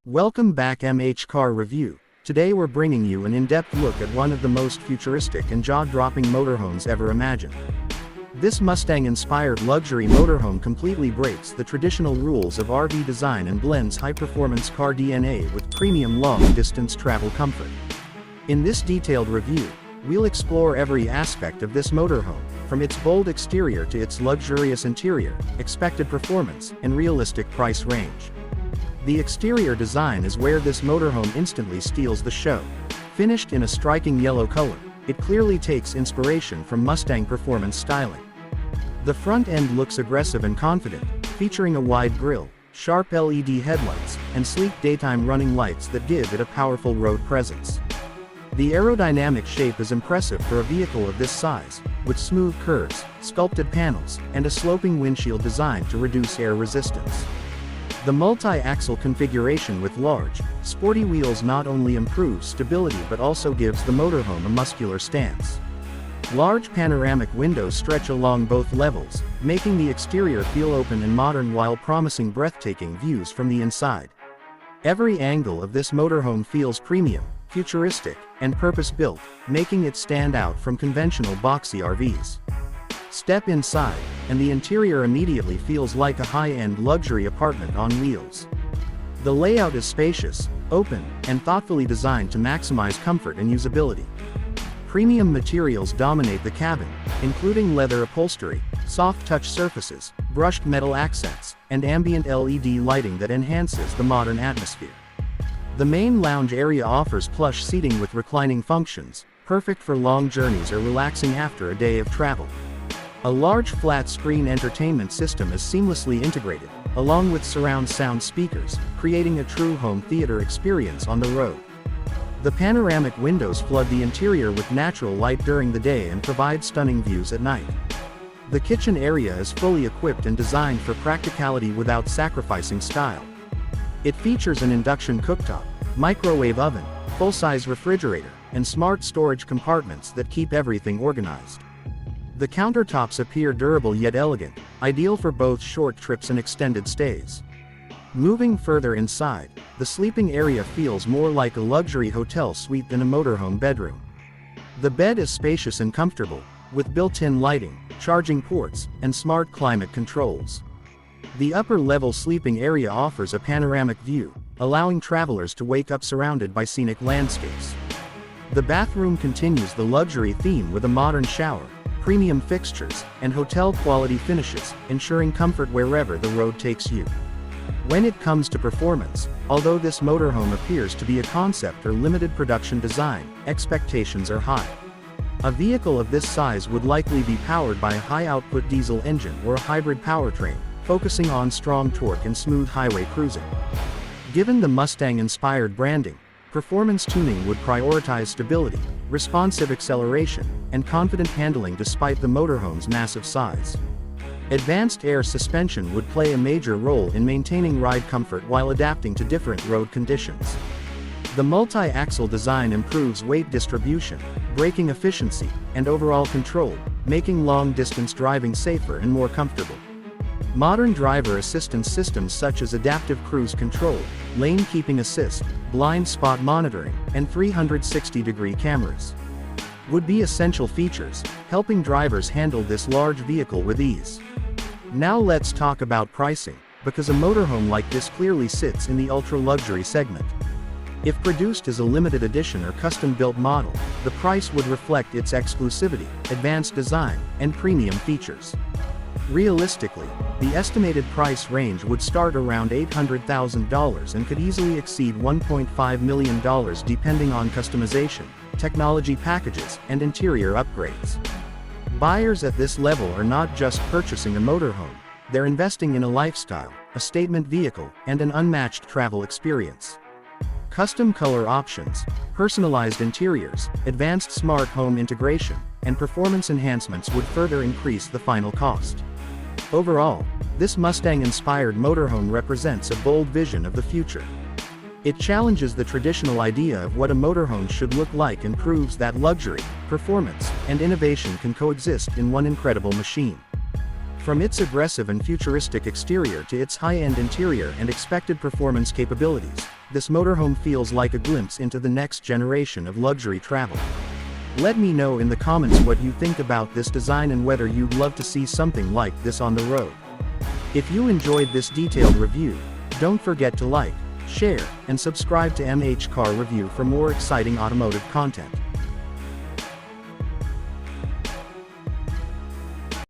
Welcome back MH Car Review. Today we're bringing you an in-depth look at one of the most futuristic and jaw-dropping motorhomes ever imagined. This Mustang-inspired luxury motorhome completely breaks the traditional rules of RV design and blends high-performance car DNA with premium long-distance travel comfort. In this detailed review, we'll explore every aspect of this motorhome, from its bold exterior to its luxurious interior, expected performance, and realistic price range. The exterior design is where this motorhome instantly steals the show. Finished in a striking yellow color, it clearly takes inspiration from Mustang performance styling. The front end looks aggressive and confident, featuring a wide grille, sharp LED headlights, and sleek daytime running lights that give it a powerful road presence. The aerodynamic shape is impressive for a vehicle of this size, with smooth curves, sculpted panels, and a sloping windshield designed to reduce air resistance. The multi-axle configuration with large, sporty wheels not only improves stability but also gives the motorhome a muscular stance. Large panoramic windows stretch along both levels, making the exterior feel open and modern while promising breathtaking views from the inside. Every angle of this motorhome feels premium, futuristic, and purpose-built, making it stand out from conventional boxy RVs. Step inside, and the interior immediately feels like a high-end luxury apartment on wheels. The layout is spacious, open, and thoughtfully designed to maximize comfort and usability. Premium materials dominate the cabin, including leather upholstery, soft touch surfaces, brushed metal accents, and ambient LED lighting that enhances the modern atmosphere. The main lounge area offers plush seating with reclining functions, perfect for long journeys or relaxing after a day of travel. A large flat-screen entertainment system is seamlessly integrated, along with surround sound speakers, creating a true home theater experience on the road. The panoramic windows flood the interior with natural light during the day and provide stunning views at night. The kitchen area is fully equipped and designed for practicality without sacrificing style. It features an induction cooktop, microwave oven, full-size refrigerator, and smart storage compartments that keep everything organized. The countertops appear durable yet elegant, ideal for both short trips and extended stays. Moving further inside, the sleeping area feels more like a luxury hotel suite than a motorhome bedroom. The bed is spacious and comfortable, with built-in lighting, charging ports, and smart climate controls. The upper-level sleeping area offers a panoramic view, allowing travelers to wake up surrounded by scenic landscapes. The bathroom continues the luxury theme with a modern shower, premium fixtures, and hotel-quality finishes, ensuring comfort wherever the road takes you. When it comes to performance, although this motorhome appears to be a concept or limited production design, expectations are high. A vehicle of this size would likely be powered by a high-output diesel engine or a hybrid powertrain, focusing on strong torque and smooth highway cruising. Given the Mustang-inspired branding, performance tuning would prioritize stability, responsive acceleration, and confident handling despite the motorhome's massive size. Advanced air suspension would play a major role in maintaining ride comfort while adapting to different road conditions. The multi-axle design improves weight distribution, braking efficiency, and overall control, making long-distance driving safer and more comfortable. Modern driver assistance systems such as adaptive cruise control, lane keeping assist, blind spot monitoring, and 360-degree cameras would be essential features, helping drivers handle this large vehicle with ease. Now let's talk about pricing, because a motorhome like this clearly sits in the ultra-luxury segment. If produced as a limited edition or custom-built model, the price would reflect its exclusivity, advanced design, and premium features. Realistically, the estimated price range would start around $800,000 and could easily exceed $1.5 million depending on customization, technology packages, and interior upgrades. Buyers at this level are not just purchasing a motorhome, they're investing in a lifestyle, a statement vehicle, and an unmatched travel experience. Custom color options, personalized interiors, advanced smart home integration, and performance enhancements would further increase the final cost. Overall, this Mustang-inspired motorhome represents a bold vision of the future. It challenges the traditional idea of what a motorhome should look like and proves that luxury, performance, and innovation can coexist in one incredible machine. From its aggressive and futuristic exterior to its high-end interior and expected performance capabilities, this motorhome feels like a glimpse into the next generation of luxury travel. Let me know in the comments what you think about this design and whether you'd love to see something like this on the road. If you enjoyed this detailed review, don't forget to like, share, and subscribe to MH Car Review for more exciting automotive content.